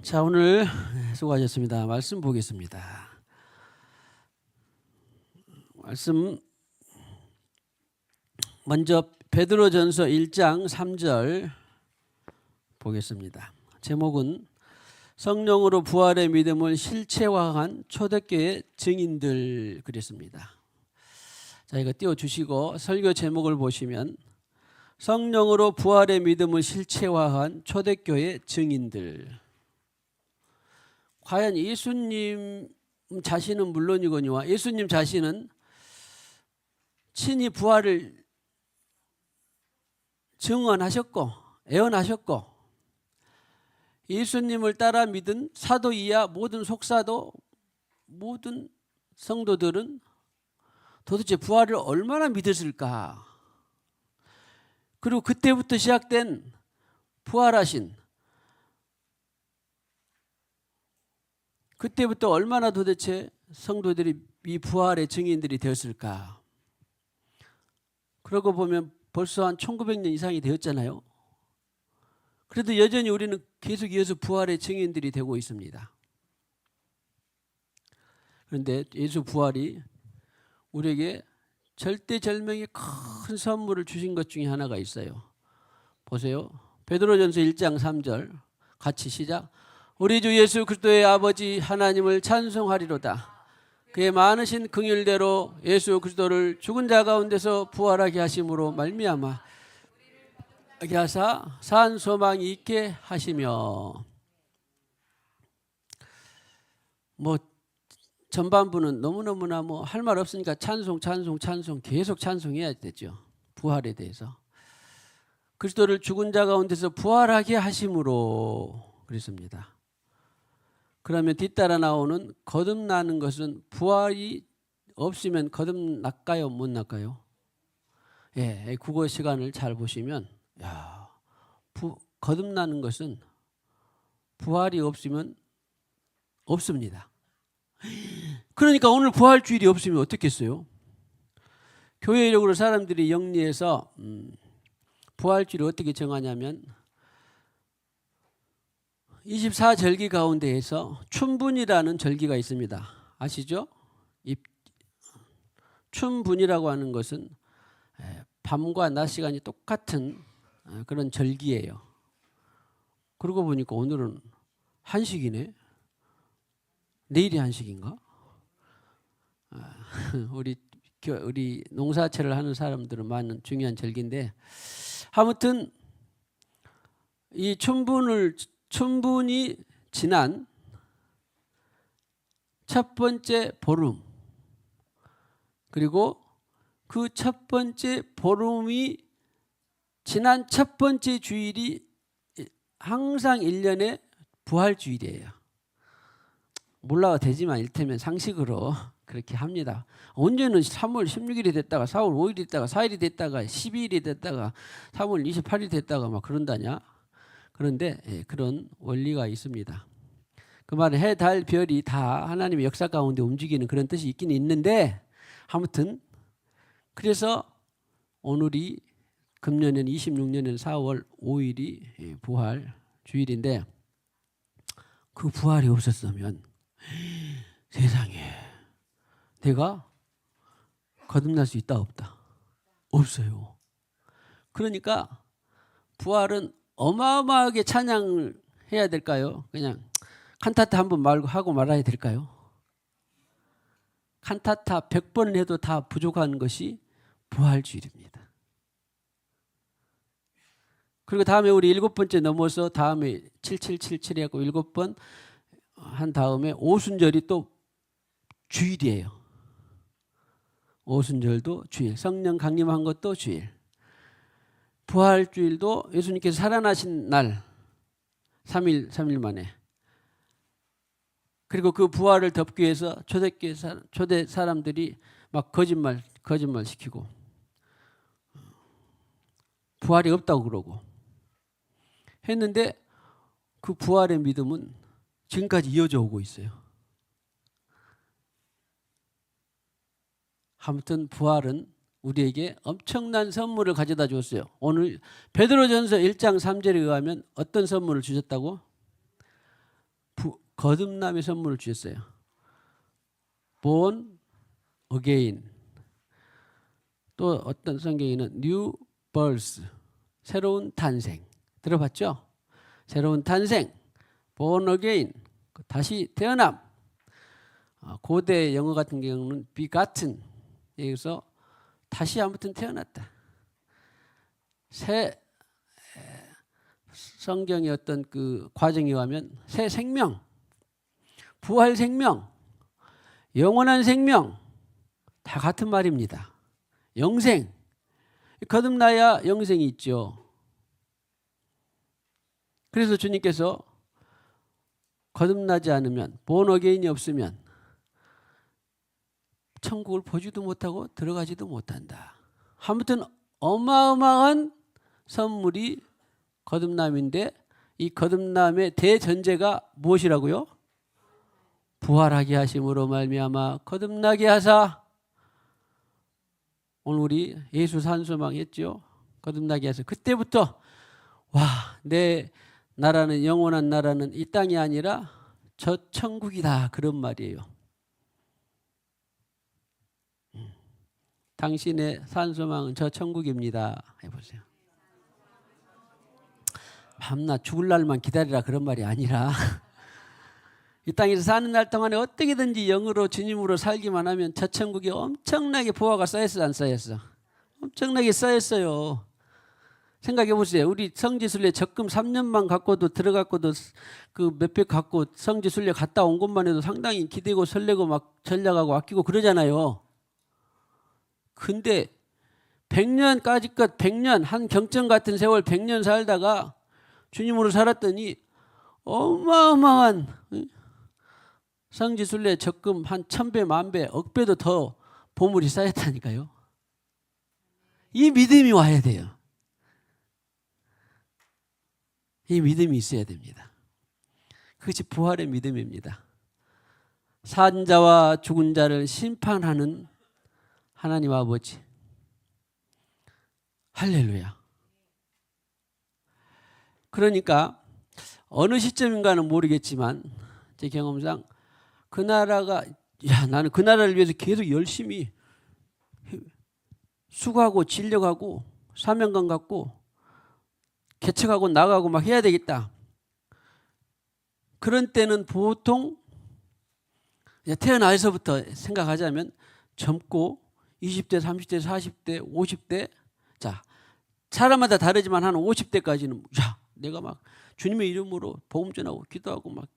자, 오늘 수고하셨습니다. 말씀 보겠습니다. 말씀 먼저 베드로전서 1장 3절 보겠습니다. 제목은 성령으로 부활의 믿음을 실체화한 초대교회 증인들 그랬습니다. 자, 이거 띄워주시고 설교 제목을 보시면 성령으로 부활의 믿음을 실체화한 초대교회 증인들. 과연 예수님 자신은 물론이거니와 예수님 자신은 친히 부활을 증언하셨고 예언하셨고 예수님을 따라 믿은 사도 이하 모든 속사도 모든 성도들은 도대체 부활을 얼마나 믿었을까? 그리고 그때부터 시작된 부활하신 그때부터 얼마나 도대체 성도들이 이 부활의 증인들이 되었을까? 그러고 보면 벌써 한 1900년 이상이 되었잖아요. 그래도 여전히 우리는 계속 이어서 부활의 증인들이 되고 있습니다. 그런데 예수 부활이 우리에게 절대절명의 큰 선물을 주신 것 중에 하나가 있어요. 보세요. 베드로전서 1장 3절 같이 시작. 우리 주 예수 그리스도의 아버지 하나님을 찬송하리로다. 그의 많으신 긍휼대로 예수 그리스도를 죽은 자 가운데서 부활하게 하심으로 말미암아 하사 산 소망이 있게 하시며. 뭐 전반부는 너무너무나 뭐 할 말 없으니까 찬송 계속 찬송해야 되죠. 부활에 대해서. 그리스도를 죽은 자 가운데서 부활하게 하심으로 그랬습니다. 그러면 뒤따라 나오는 거듭나는 것은 부활이 없으면 거듭날까요? 못 날까요? 예, 국어 시간을 잘 보시면 거듭나는 것은 부활이 없으면 없습니다. 그러니까 오늘 부활주일이 없으면 어떻겠어요? 교회력으로 사람들이 영리해서 부활주일을 어떻게 정하냐면 24절기 가운데에서 춘분이라는 절기가 있습니다. 아시죠? 춘분이라고 하는 것은 밤과 낮 시간이 똑같은 그런 절기예요. 그러고 보니까 오늘은 한식이네. 내일이 한식인가? 우리 농사철을 하는 사람들은 많은 중요한 절기인데 아무튼 이 춘분이 지난 첫 번째 보름 그리고 그 첫 번째 보름이 지난 첫 번째 주일이 항상 1년의 부활주일이에요. 몰라도 되지만 일테면 상식으로 그렇게 합니다. 언제는 3월 16일이 됐다가 4월 5일이 됐다가 4일이 됐다가 12일이 됐다가 3월 28일이 됐다가 막 그런다냐? 그런데 그런 원리가 있습니다. 그 말은 해, 달, 별이 다 하나님의 역사 가운데 움직이는 그런 뜻이 있긴 있는데 아무튼 그래서 오늘이 금년에는 26년에는 4월 5일이 부활 주일인데 그 부활이 없었으면 세상에 내가 거듭날 수 있다 없다? 없어요. 그러니까 부활은 어마어마하게 찬양을 해야 될까요? 그냥 칸타타 한번 하고 말아야 될까요? 칸타타 100번 해도 다 부족한 것이 부활주일입니다. 그리고 다음에 우리 7번째 넘어서 다음에 7777 하고 7번 한 다음에 오순절이 또 주일이에요. 오순절도 주일, 성령 강림한 것도 주일. 부활주일도 예수님께서 살아나신 날 3일 만에. 그리고 그 부활을 덮기 위해서 초대 사람들이 막 거짓말 시키고 부활이 없다고 그러고 했는데 그 부활의 믿음은 지금까지 이어져 오고 있어요. 아무튼 부활은 우리에게 엄청난 선물을 가져다 주었어요. 오늘 베드로전서 1장 3절에 의하면 어떤 선물을 주셨다고? 거듭남의 선물을 주셨어요. born again. 또 어떤 성경에는 new birth, 새로운 탄생. 들어봤죠? 새로운 탄생, born again, 다시 태어남. 고대 영어 같은 경우는 begotten, 여기서 다시 아무튼 태어났다. 새 성경의 어떤 그 과정에 의하면 새 생명, 부활 생명, 영원한 생명 다 같은 말입니다. 영생, 거듭나야 영생이 있죠. 그래서 주님께서 거듭나지 않으면, born again이 없으면 천국을 보지도 못하고 들어가지도 못한다. 아무튼 어마어마한 선물이 거듭남인데, 이 거듭남의 대전제가 무엇이라고요? 부활하게 하심으로 말미암아 거듭나게 하사. 오늘 우리 예수 산소망 했죠. 거듭나게 하사. 그때부터 와, 내 나라는, 영원한 나라는 이 땅이 아니라 저 천국이다, 그런 말이에요. 당신의 산소망은 저 천국입니다. 해보세요. 밤낮 죽을 날만 기다리라, 그런 말이 아니라 이 땅에서 사는 날 동안에 어떻게든지 영으로 주님으로 살기만 하면 저 천국에 엄청나게 보화가 쌓였어, 안 쌓였어? 엄청나게 쌓였어요. 생각해 보세요. 우리 성지순례 적금 3년만 갖고도 들어갔고도 그 몇백 갖고 성지순례 갔다 온 것만 해도 상당히 기대고 설레고 막 전략하고 아끼고 그러잖아요. 근데 100년까지 것 100년, 한 경전 같은 세월 100년 살다가 주님으로 살았더니 어마어마한 성지순례 적금 한 1000배, 10,000배, 억배도 더 보물이 쌓였다니까요. 이 믿음이 와야 돼요. 이 믿음이 있어야 됩니다. 그것이 부활의 믿음입니다. 산 자와 죽은 자를 심판하는 하나님 아버지. 할렐루야. 그러니까 어느 시점인가는 모르겠지만 제 경험상 그 나라가, 나는 그 나라를 위해서 계속 열심히 수고하고 진력하고 사명감 갖고 개척하고 나가고 막 해야 되겠다. 그런 때는 보통 태어나서부터 생각하자면 젊고 20대, 30대, 40대, 50대, 자, 사람마다 다르지만 한 50대까지는 내가 막 주님의 이름으로 복음 전하고 기도하고 막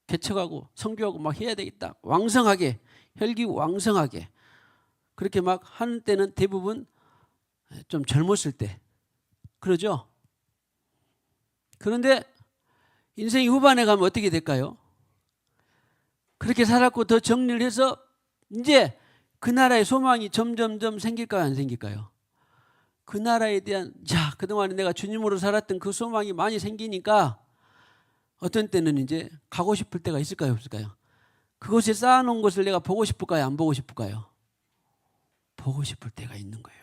개척하고 선교하고 막 해야 되겠다. 왕성하게, 혈기 왕성하게 그렇게 막 하는 때는 대부분 좀 젊었을 때 그러죠. 그런데 인생이 후반에 가면 어떻게 될까요? 그렇게 살았고 더 정리를 해서 이제 그 나라의 소망이 점점점 생길까요, 안 생길까요? 그 나라에 대한, 그동안에 내가 주님으로 살았던 그 소망이 많이 생기니까 어떤 때는 이제 가고 싶을 때가 있을까요, 없을까요? 그곳에 쌓아놓은 것을 내가 보고 싶을까요, 안 보고 싶을까요? 보고 싶을 때가 있는 거예요.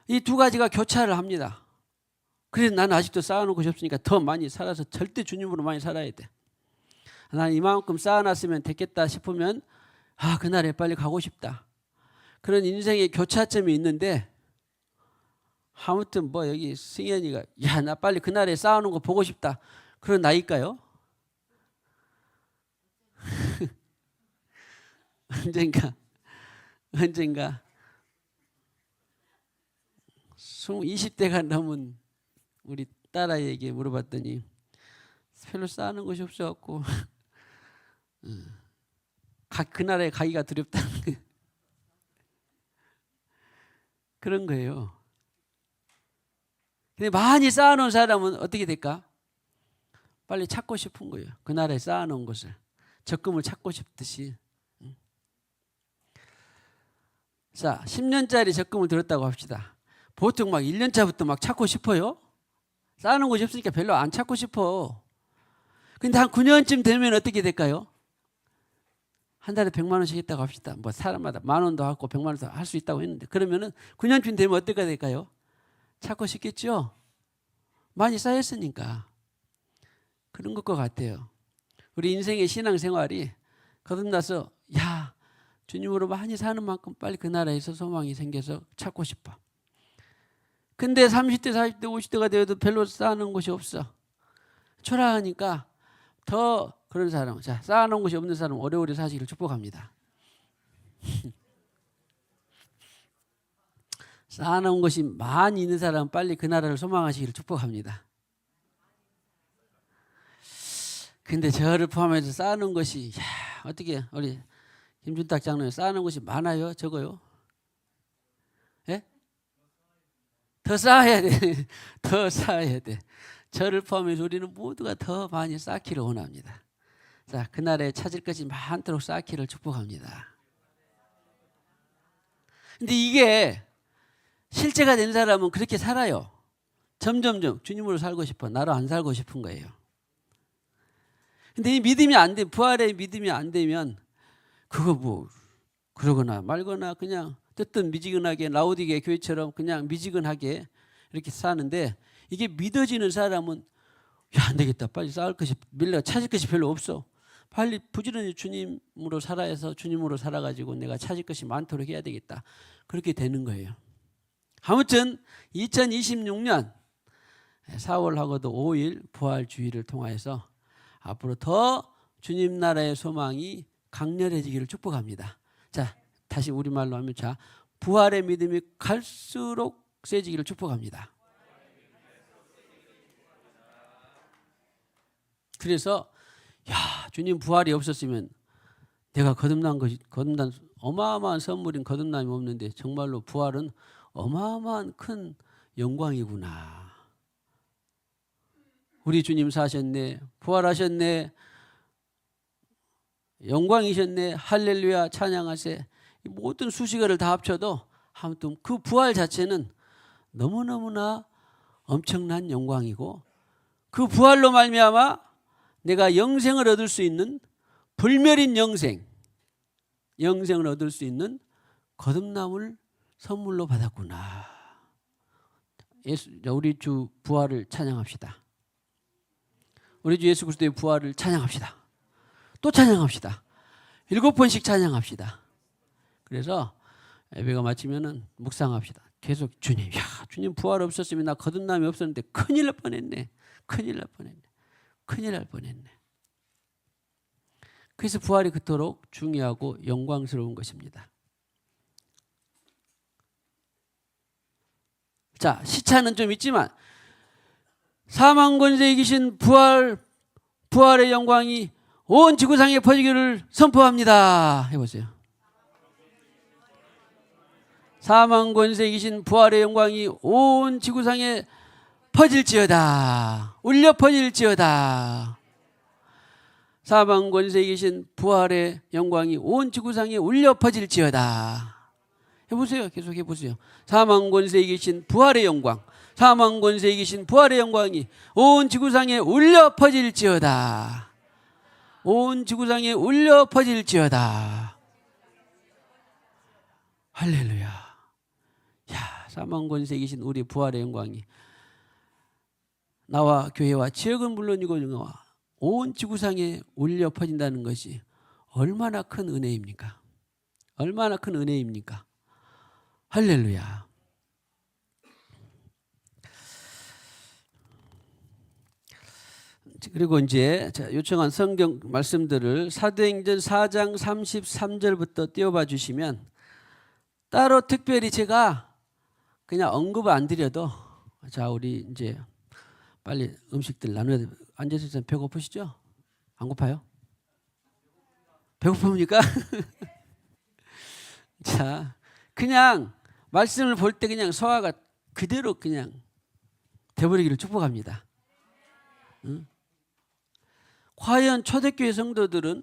이 두 가지가 교차를 합니다. 그래서 나는 아직도 쌓아놓은 것이 없으니까 더 많이 살아서 절대 주님으로 많이 살아야 돼. 나는 이만큼 쌓아놨으면 됐겠다 싶으면 그날에 빨리 가고 싶다. 그런 인생의 교차점이 있는데 아무튼 여기 승현이가 나 빨리 그날에 쌓아놓은 거 보고 싶다. 그런 나이일까요? 언젠가 20대가 넘은 우리 딸아이에게 물어봤더니 별로 쌓아놓은 것이 없어갖고 그날에 가기가 두렵다는 그런 거예요. 근데 많이 쌓아놓은 사람은 어떻게 될까? 빨리 찾고 싶은 거예요. 그날에 쌓아놓은 것을 적금을 찾고 싶듯이. 자, 10년짜리 적금을 들었다고 합시다. 보통 막 1년차부터 막 찾고 싶어요. 쌓아놓은 것이 없으니까 별로 안 찾고 싶어. 근데 한 9년쯤 되면 어떻게 될까요? 한 달에 100만 원씩 있다고 합시다. 사람마다 10,000원도 하고 100만 원도 할 수 있다고 했는데 그러면은 9년쯤 되면 어떻게 될까요? 찾고 싶겠죠? 많이 쌓였으니까. 그런 것과 같아요. 우리 인생의 신앙생활이 거듭나서 야 주님으로 많이 사는 만큼 빨리 그 나라에서 소망이 생겨서 찾고 싶어. 근데 30대 40대 50대가 되어도 별로 쌓아놓은 곳이 없어. 초라하니까 더 그런 사람, 자 쌓아놓은 곳이 없는 사람 오래오래 사시기를 축복합니다. 쌓아놓은 것이 많이 있는 사람은 빨리 그 나라를 소망하시기를 축복합니다. 근데 저를 포함해서 쌓아놓은 것이 어떻게 우리 김준탁 장로님 쌓아놓은 것이 많아요? 적어요? 예? 더 쌓아야 돼. 더 쌓아야 돼. 저를 포함해서 우리는 모두가 더 많이 쌓기를 원합니다. 자, 그 나라에 찾을 것이 많도록 쌓기를 축복합니다. 근데 이게 실제가 된 사람은 그렇게 살아요. 점점점 주님으로 살고 싶어. 나로 안 살고 싶은 거예요. 근데 이 믿음이 안 돼, 부활의 믿음이 안 되면 그거 뭐 그러거나 말거나 그냥 뜻은 미지근하게 라오디게 교회처럼 그냥 미지근하게 이렇게 사는데 이게 믿어지는 사람은 야, 안 되겠다. 빨리 쌓을 것이 밀려 찾을 것이 별로 없어. 빨리 부지런히 주님으로 살아서 주님으로 살아가지고 내가 찾을 것이 많도록 해야 되겠다. 그렇게 되는 거예요. 아무튼 2026년 4월하고도 5일 부활주의를 통하여서 앞으로 더 주님 나라의 소망이 강렬해지기를 축복합니다. 자, 다시 우리말로 하면 자, 부활의 믿음이 갈수록 세지기를 축복합니다. 그래서 야, 주님 부활이 없었으면 내가 거듭난 어마어마한 선물인 거듭남이 없는데 정말로 부활은 어마어마한 큰 영광이구나. 우리 주님 사셨네. 부활하셨네. 영광이셨네. 할렐루야 찬양하세. 모든 수식어를 다 합쳐도 아무튼 그 부활 자체는 너무너무나 엄청난 영광이고 그 부활로 말미암아 내가 영생을 얻을 수 있는 불멸인 영생을 얻을 수 있는 거듭남을 선물로 받았구나. 우리 주 부활을 찬양합시다. 우리 주 예수 그리스도의 부활을 찬양합시다. 또 찬양합시다. 7번씩 찬양합시다. 그래서 예배가 마치면은 묵상합시다. 계속 주님, 야, 주님 부활 없었으면 나 거듭남이 없었는데 큰일 날 뻔했네. 그래서 부활이 그토록 중요하고 영광스러운 것입니다. 자, 시차는 좀 있지만 사망 권세에 이기신 부활의 영광이 온 지구상에 퍼지기를 선포합니다. 해보세요. 사망 권세에 이기신 부활의 영광이 온 지구상에 퍼질지어다. 울려 퍼질지어다. 사망 권세에 계신 부활의 영광이 온 지구상에 울려 퍼질지어다. 해보세요. 계속 해보세요. 사망 권세에 계신 부활의 영광, 사망 권세에 계신 부활의 영광이 온 지구상에 울려 퍼질지어다. 온 지구상에 울려 퍼질지어다. 할렐루야. 야, 사망 권세에 계신 우리 부활의 영광이 나와 교회와 지역은 물론이고 온 지구상에 울려 퍼진다는 것이 얼마나 큰 은혜입니까? 얼마나 큰 은혜입니까? 할렐루야. 그리고 이제 요청한 성경 말씀들을 사도행전 4장 33절부터 띄워봐 주시면 따로 특별히 제가 그냥 언급 안 드려도 자, 우리 이제 빨리 음식들 나눠야 돼. 앉아서 있으면 배고프시죠? 안 고파요? 배고픕니까? 자, 그냥 말씀을 볼 때 그냥 소화가 그대로 그냥 돼버리기를 축복합니다. 응? 과연 초대교회 성도들은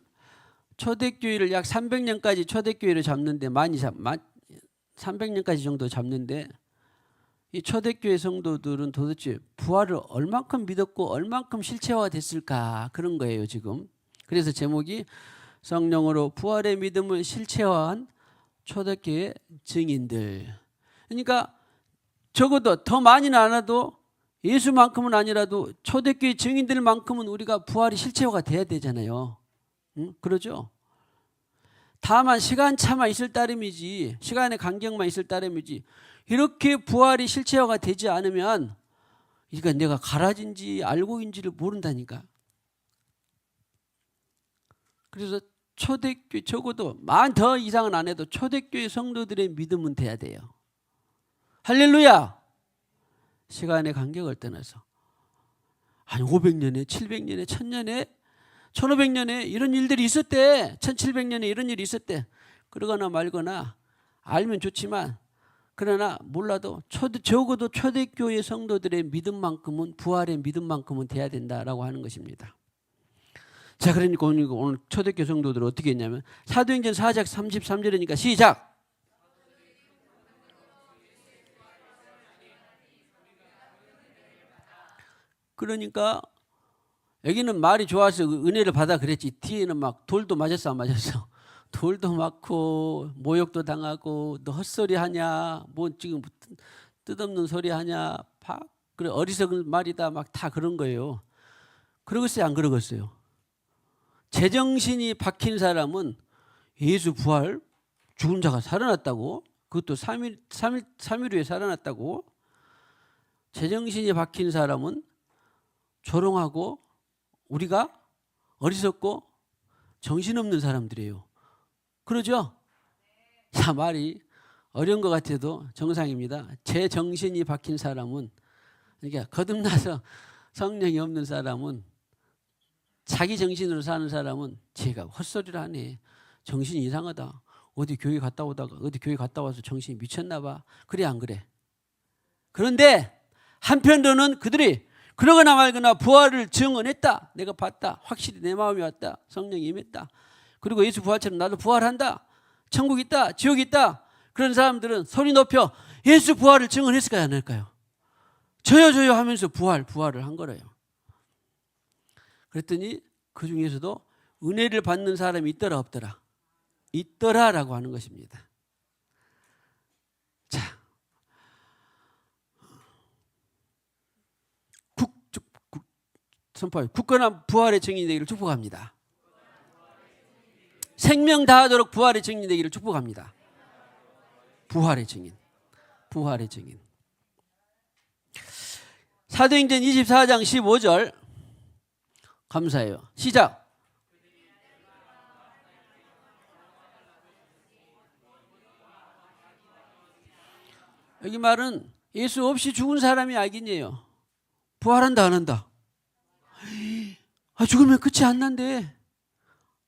초대교회를 약 300년까지 초대교회를 잡는데 300년까지 정도 잡는데 이 초대교회 성도들은 도대체 부활을 얼만큼 믿었고 얼만큼 실체화됐을까 그런 거예요 지금. 그래서 제목이 성령으로 부활의 믿음을 실체화한 초대교회 증인들. 그러니까 적어도 더 많이는 안 와도 예수만큼은 아니라도 초대교회 증인들만큼은 우리가 부활이 실체화가 돼야 되잖아요. 응? 그러죠? 다만 시간차만 있을 따름이지, 시간의 간격만 있을 따름이지, 이렇게 부활이 실체화가 되지 않으면 그러니까 내가 가라진지 알고인지를 모른다니까. 그래서 초대교회, 적어도 만 더 이상은 안 해도 초대교회 성도들의 믿음은 돼야 돼요. 할렐루야. 시간의 간격을 떠나서 한 500년에 700년에 1000년에 1500년에 이런 일들이 있었대. 1700년에 이런 일이 있었대. 그러거나 말거나 알면 좋지만, 그러나 몰라도 적어도 초대교회 성도들의 믿음만큼은, 부활의 믿음만큼은 돼야 된다라고 하는 것입니다. 자, 그러니까 오늘 초대교회 성도들은 어떻게 했냐면 사도행전 4장 33절이니까 시작. 그러니까 여기는 말이 좋아서 은혜를 받아 그랬지, 뒤에는 막 돌도 맞았어 안 맞았어? 돌도 맞고 모욕도 당하고, 너 헛소리 하냐, 뭐 지금 뜻없는 소리 하냐, 그래 어리석은 말이다, 막 다 그런 거예요. 그러겠어요 안 그러겠어요? 제정신이 박힌 사람은 예수 부활, 죽은 자가 살아났다고, 그것도 3일 후에 살아났다고. 제정신이 박힌 사람은 조롱하고 우리가 어리석고 정신없는 사람들이에요. 그러죠? 자, 말이 어려운 것 같아도 정상입니다. 제 정신이 박힌 사람은, 그러니까 거듭나서 성령이 없는 사람은, 자기 정신으로 사는 사람은 제가 헛소리를 하네, 정신이 이상하다, 어디 교회 갔다 오다가 어디 교회 갔다 와서 정신이 미쳤나 봐, 그래 안 그래? 그런데 한편으로는 그들이 그러거나 말거나 부활을 증언했다. 내가 봤다. 확실히 내 마음이 왔다. 성령이 임했다. 그리고 예수 부활처럼 나도 부활한다. 천국 있다. 지옥 있다. 그런 사람들은 소리 높여 예수 부활을 증언했을까요? 안 할까요? 저요 하면서 부활을 한 거래요. 그랬더니 그 중에서도 은혜를 받는 사람이 있더라 없더라? 있더라라고 하는 것입니다. 자, 선포하여 굳건한 부활의 증인이 되기를 축복합니다. 생명 다하도록 부활의 증인이 되기를 축복합니다. 부활의 증인. 사도행전 24장 15절 감사해요. 시작. 여기 말은 예수 없이 죽은 사람이 악인이에요. 부활한다 안 한다? 죽으면 끝이 안 난대.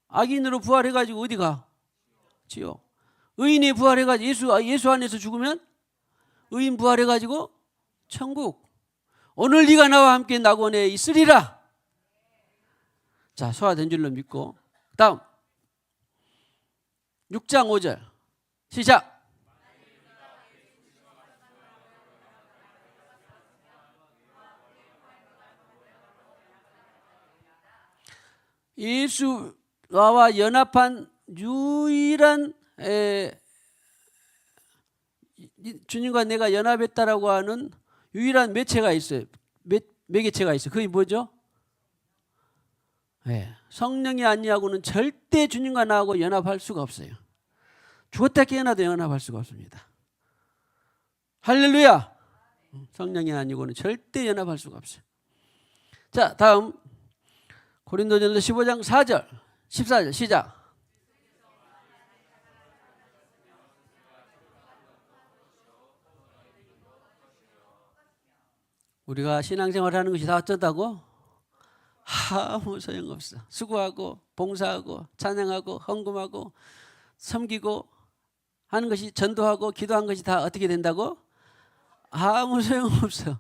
악인으로 부활해가지고 어디 가? 지옥. 의인이 부활해가지고 예수 안에서 죽으면 의인 부활해가지고 천국. 오늘 네가 나와 함께 낙원에 있으리라. 자, 소화된 줄로 믿고 다음 6장 5절 시작. 예수와 연합한 유일한 주님과 내가 연합했다라고 하는 유일한 매체가 있어요. 매개체가 있어요. 그게 뭐죠? 성령이 아니하고는 절대 주님과 나하고 연합할 수가 없어요. 죽었다 깨어나도 연합할 수가 없습니다. 할렐루야. 성령이 아니고는 절대 연합할 수가 없어요. 자, 다음 고린도전서 15장 4절 14절 시작. 우리가 신앙생활을 하는 것이 다 어쩌다고? 아무 소용없어. 수고하고 봉사하고 찬양하고 헌금하고 섬기고 하는 것이, 전도하고 기도한 것이 다 어떻게 된다고? 아무 소용없어.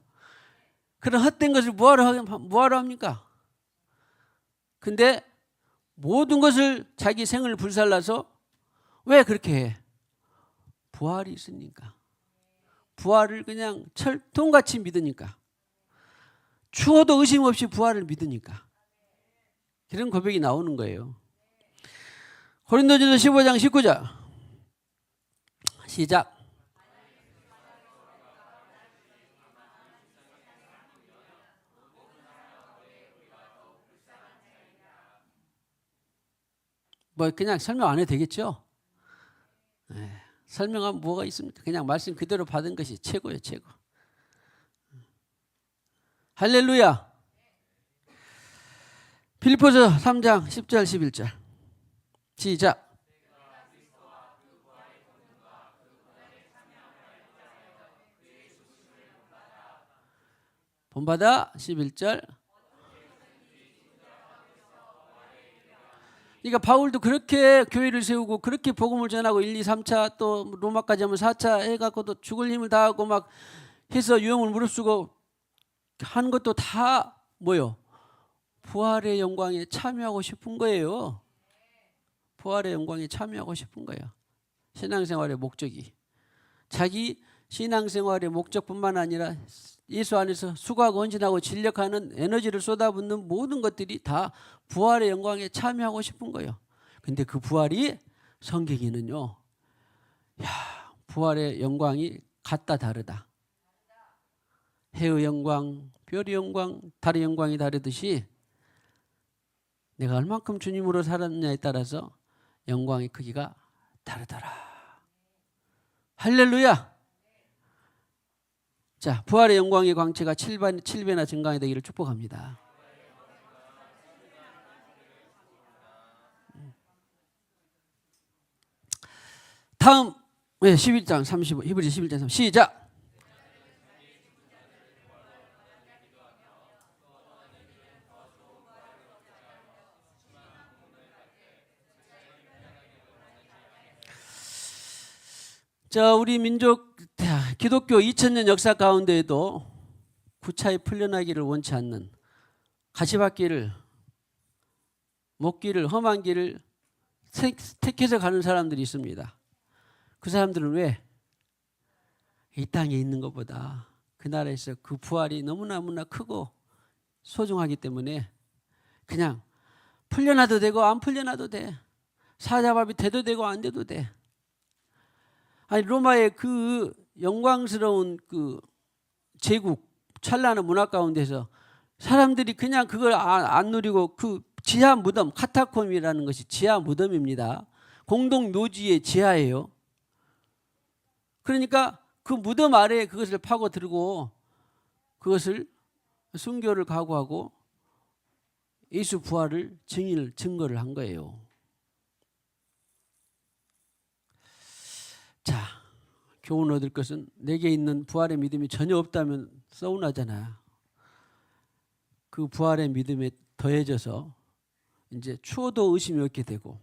그런 헛된 것을 뭐하러 합니까? 근데 모든 것을 자기 생을 불살라서 왜 그렇게 해? 부활이 있으니까. 부활을 그냥 철통같이 믿으니까. 추워도 의심 없이 부활을 믿으니까. 그런 고백이 나오는 거예요. 고린도전서 15장 19절 시작. 뭐 그냥 설명 안 해도 되겠죠? 네. 설명하면 뭐가 있습니까? 그냥 말씀 그대로 받은 것이 최고예요, 최고. 할렐루야. 빌립보서 3장 10절 11절 시작. 본받아 11절. 그러니까 바울도 그렇게 교회를 세우고 그렇게 복음을 전하고 1, 2, 3차 또 로마까지 하면 4차 해갖고도 죽을 힘을 다하고 막 해서 유형을 무릅쓰고 한 것도 다 뭐요? 부활의 영광에 참여하고 싶은 거예요. 부활의 영광에 참여하고 싶은 거예요. 신앙생활의 목적이. 자기 신앙생활의 목적뿐만 아니라 예수 안에서 수고하고 헌신하고 진력하는 에너지를 쏟아붓는 모든 것들이 다 부활의 영광에 참여하고 싶은 거예요. 근데 그 부활이 성경에는요, 부활의 영광이 같다 다르다. 해의 영광, 별의 영광, 달의 영광이 다르듯이 내가 얼만큼 주님으로 살았느냐에 따라서 영광의 크기가 다르더라. 할렐루야. 자, 부활의 영광의 광채가 7배나 증강이 되기를 축복합니다. 다음 11장 35 히브리 11장 3 시작. 자, 우리 민족 기독교 2000년 역사 가운데에도 구차히 풀려나기를 원치 않는 가시밭길을 목길을 험한 길을 택해서 가는 사람들이 있습니다. 그 사람들은 왜? 이 땅에 있는 것보다 그 나라에서 그 부활이 너무나 크고 소중하기 때문에 그냥 풀려나도 되고 안 풀려나도 돼. 사자밥이 돼도 되고 안 돼도 돼. 아니 로마의 그 영광스러운 그 제국 찬란한 문화 가운데서 사람들이 그냥 그걸 안 누리고 그 지하 무덤 카타콤이라는 것이 지하 무덤입니다. 공동 묘지의 지하예요. 그러니까 그 무덤 아래에 그것을 파고 들고 그것을 순교를 각오하고 예수 부활을 증거를 한 거예요. 자, 교훈 얻을 것은 내게 있는 부활의 믿음이 전혀 없다면 서운하잖아요. 그 부활의 믿음에 더해져서 이제 추워도 의심이 없게 되고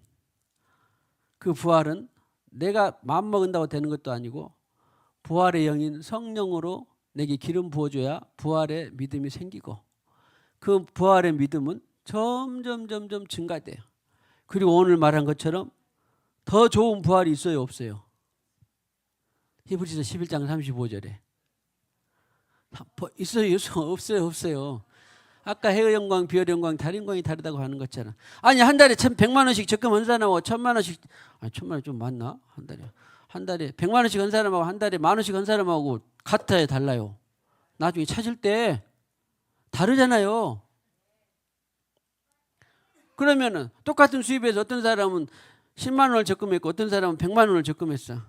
그 부활은 내가 마음먹은다고 되는 것도 아니고 부활의 영인 성령으로 내게 기름 부어줘야 부활의 믿음이 생기고 그 부활의 믿음은 점점 증가돼요. 그리고 오늘 말한 것처럼 더 좋은 부활이 있어요 없어요? 히브리서 11장 35절에 있어요 없어요? 아까 해의 영광, 별의 영광, 달의 영광이 다르다고 하는 것처럼 아니 한 달에 100만 원씩 적금 한 사람하고 1000만 원씩 아니 1000만 원 좀 많나? 한 달에 100만 원씩 한 사람하고 한 달에 10,000 원씩 한 사람하고 같아요 달라요? 나중에 찾을 때 다르잖아요. 그러면은 똑같은 수입에서 어떤 사람은 10만 원을 적금했고 어떤 사람은 100만 원을 적금했어.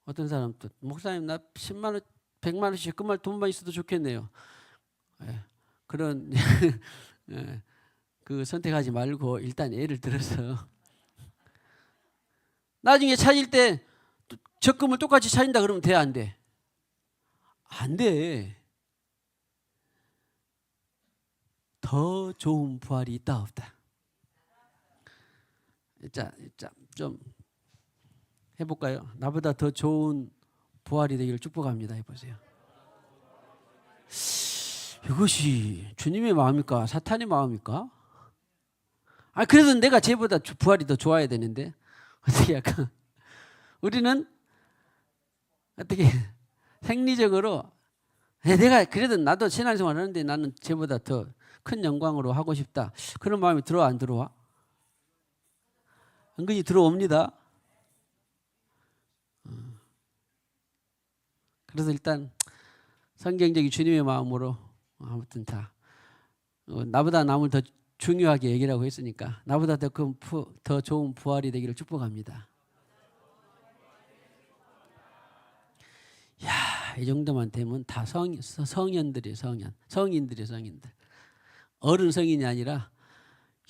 어떤 사람은 또 목사님 나 10만 원 100만 원씩 적금할 돈만 있어도 좋겠네요. 그런 그 선택하지 말고 일단 예를 들어서 나중에 찾을 때 적금을 똑같이 찾는다 그러면 돼 안 돼? 안 돼. 더 좋은 부활이 있다 없다? 자, 좀 해볼까요? 나보다 더 좋은 부활이 되기를 축복합니다. 해보세요. 이것이 주님의 마음입니까? 사탄의 마음입니까? 아, 그래도 내가 쟤보다 부활이 더 좋아야 되는데 어떻게 약간 우리는 어떻게 생리적으로 내가 그래도 나도 신앙생활 하는데 나는 쟤보다 더 큰 영광으로 하고 싶다. 그런 마음이 들어와 안 들어와? 은근히 들어옵니다. 그래서 일단 성경적인 주님의 마음으로 아무튼 다 나보다 남을 더 중요하게 얘기를 하고 있으니까 나보다 더 좋은 부활이 되기를 축복합니다. 야, 이 정도만 되면 다 성인들이 성인들. 어른 성인이 아니라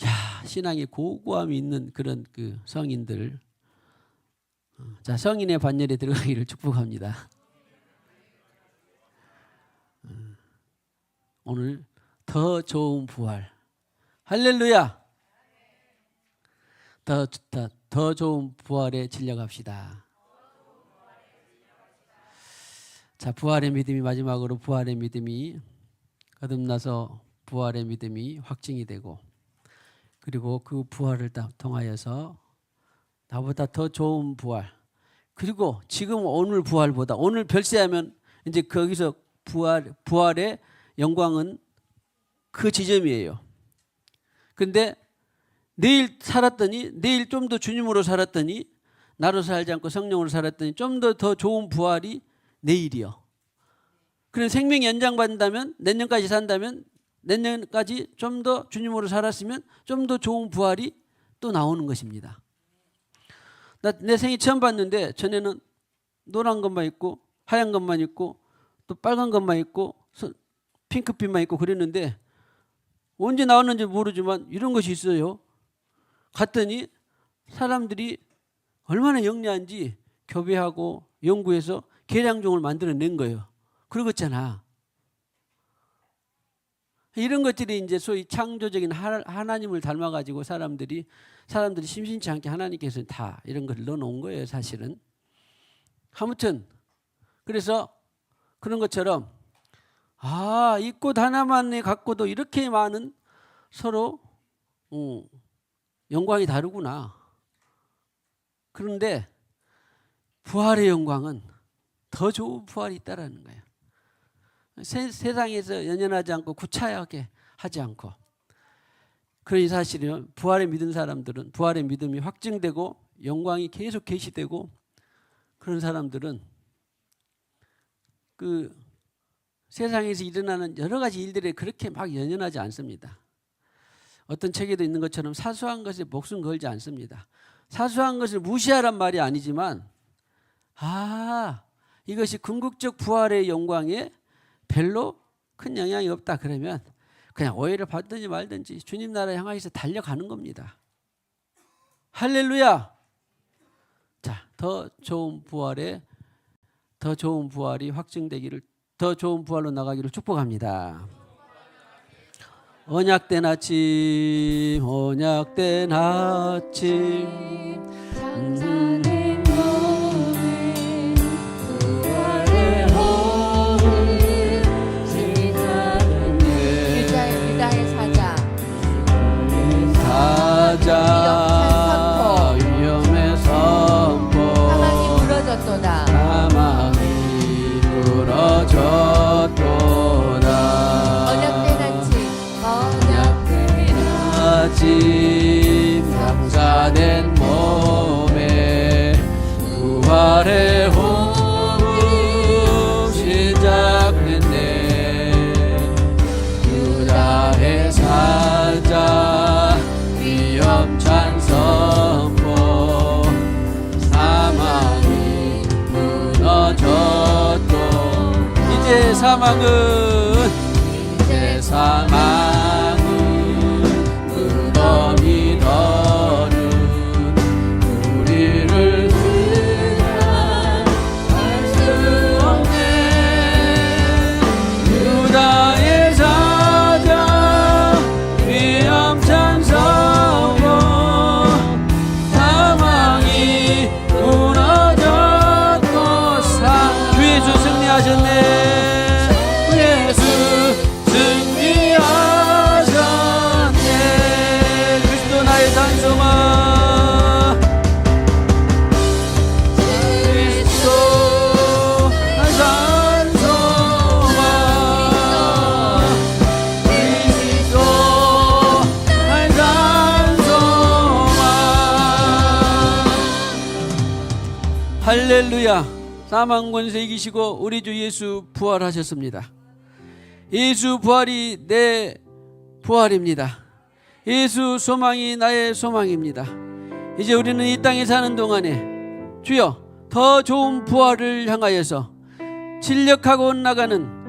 야, 신앙의 고고함이 있는 그런 그 성인들. 자, 성인의 반열에 들어가기를 축복합니다. 오늘 더 좋은 부활. 할렐루야. 더 좋은 부활에 진력합시다. 자, 부활의 믿음이 마지막으로 부활의 믿음이 거듭나서 부활의 믿음이 확증이 되고, 그리고 그 부활을 통하여서 나보다 더 좋은 부활, 그리고 지금 오늘 부활보다, 오늘 별세하면 이제 거기서 부활의 영광은 그 지점이에요. 그런데 내일 좀 더 주님으로 살았더니, 나로 살지 않고 성령으로 살았더니 좀 더 좋은 부활이 내일이요. 그래서 생명이 연장받는다면, 내년까지 산다면, 내년까지 좀 더 주님으로 살았으면 좀 더 좋은 부활이 또 나오는 것입니다. 내 생이 처음 봤는데 전에는 노란 것만 있고 하얀 것만 있고 또 빨간 것만 있고 핑크빛만 있고 그랬는데, 언제 나왔는지 모르지만 이런 것이 있어요. 갔더니 사람들이 얼마나 영리한지 교배하고 연구해서 계량종을 만들어낸 거예요. 그러겠잖아. 이런 것들이 이제 소위 창조적인 하나님을 닮아가지고 사람들이 심심치 않게 하나님께서 다 이런 걸 넣어놓은 거예요, 사실은. 아무튼 그래서 그런 것처럼 이 꽃 하나만 갖고도 이렇게 많은 서로 영광이 다르구나. 그런데 부활의 영광은 더 좋은 부활이 있다라는 거예요. 세상에서 연연하지 않고 구차하게 하지 않고. 그러니 사실은 부활에 믿은 사람들은, 부활의 믿음이 확증되고 영광이 계속 계시되고, 그런 사람들은 그 세상에서 일어나는 여러 가지 일들에 그렇게 막 연연하지 않습니다. 어떤 책에도 있는 것처럼 사소한 것에 목숨 걸지 않습니다. 사소한 것을 무시하란 말이 아니지만, 이것이 궁극적 부활의 영광에 별로 큰 영향이 없다 그러면 그냥 오해를 받든지 말든지 주님 나라 향해서 달려가는 겁니다. 할렐루야. 자, 더 좋은 부활이 확증되기를, 더 좋은 부활로 나가기를 축복합니다. 언약된 아침 위험의 선포 사망이 무너졌도다. 아침 장사된 몸에 부활의 호흡 시작됐네. 유다의 사자 위험찬 선포 사망이 무너졌고, 이제 사망은 무덤이 더는 우리를 할 수 없네. 유다의 사자 위험찬 선포 사망이 무너졌고 주 예수 승리하셨네. 할렐루야. 사망 권세 이기시고 우리 주 예수 부활하셨습니다. 예수 부활이 내 부활입니다. 예수 소망이 나의 소망입니다. 이제 우리는 이 땅에 사는 동안에 주여 더 좋은 부활을 향하여서 진력하고 나가는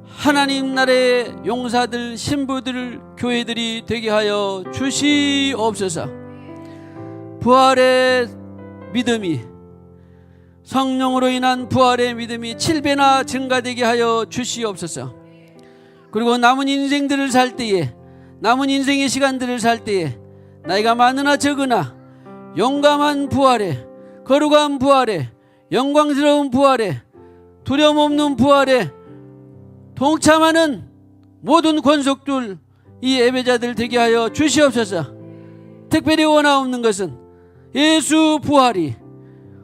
하나님 나라의 용사들, 신부들, 교회들이 되게 하여 주시옵소서. 부활의 믿음이, 성령으로 인한 부활의 믿음이 7배나 증가되게 하여 주시옵소서. 그리고 남은 인생들을 살 때에, 남은 인생의 시간들을 살 때에 나이가 많으나 적으나 용감한 부활에, 거룩한 부활에, 영광스러운 부활에, 두려움 없는 부활에 동참하는 모든 권속들, 이 예배자들 되게 하여 주시옵소서. 특별히 원하옵는 것은 예수 부활이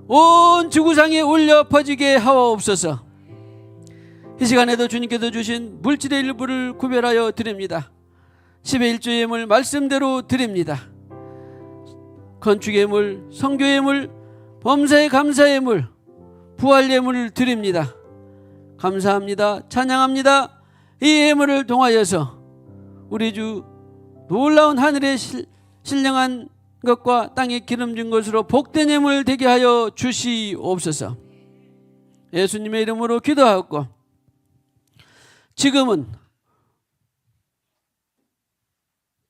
온 지구상에 울려 퍼지게 하옵소서. 이 시간에도 주님께서 주신 물질의 일부를 구별하여 드립니다. 10의 1조 예물 말씀대로 드립니다. 건축 예물, 성교 예물, 범사의 감사 예물, 부활 예물을 드립니다. 감사합니다. 찬양합니다. 이 예물을 통하여서 우리 주 놀라운 하늘의 신령한 것과 땅에 기름진 것으로 복된 예물 되게 하여 주시옵소서. 예수님의 이름으로 기도하고, 지금은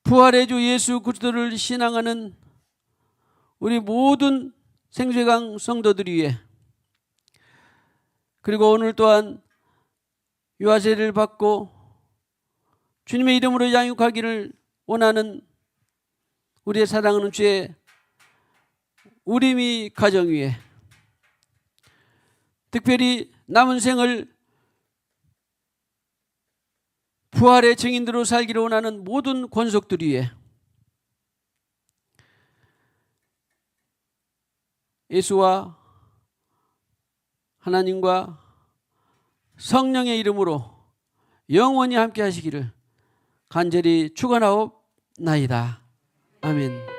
부활의 주 예수 그리스도를 신앙하는 우리 모든 생수강 성도들 위해, 그리고 오늘 또한 유아세를 받고 주님의 이름으로 양육하기를 원하는 우리의 사랑하는 주의 우리미 가정 위에, 특별히 남은 생을 부활의 증인으로 살기를 원하는 모든 권속들 위에 예수와 하나님과 성령의 이름으로 영원히 함께 하시기를 간절히 축원하옵나이다. 아멘.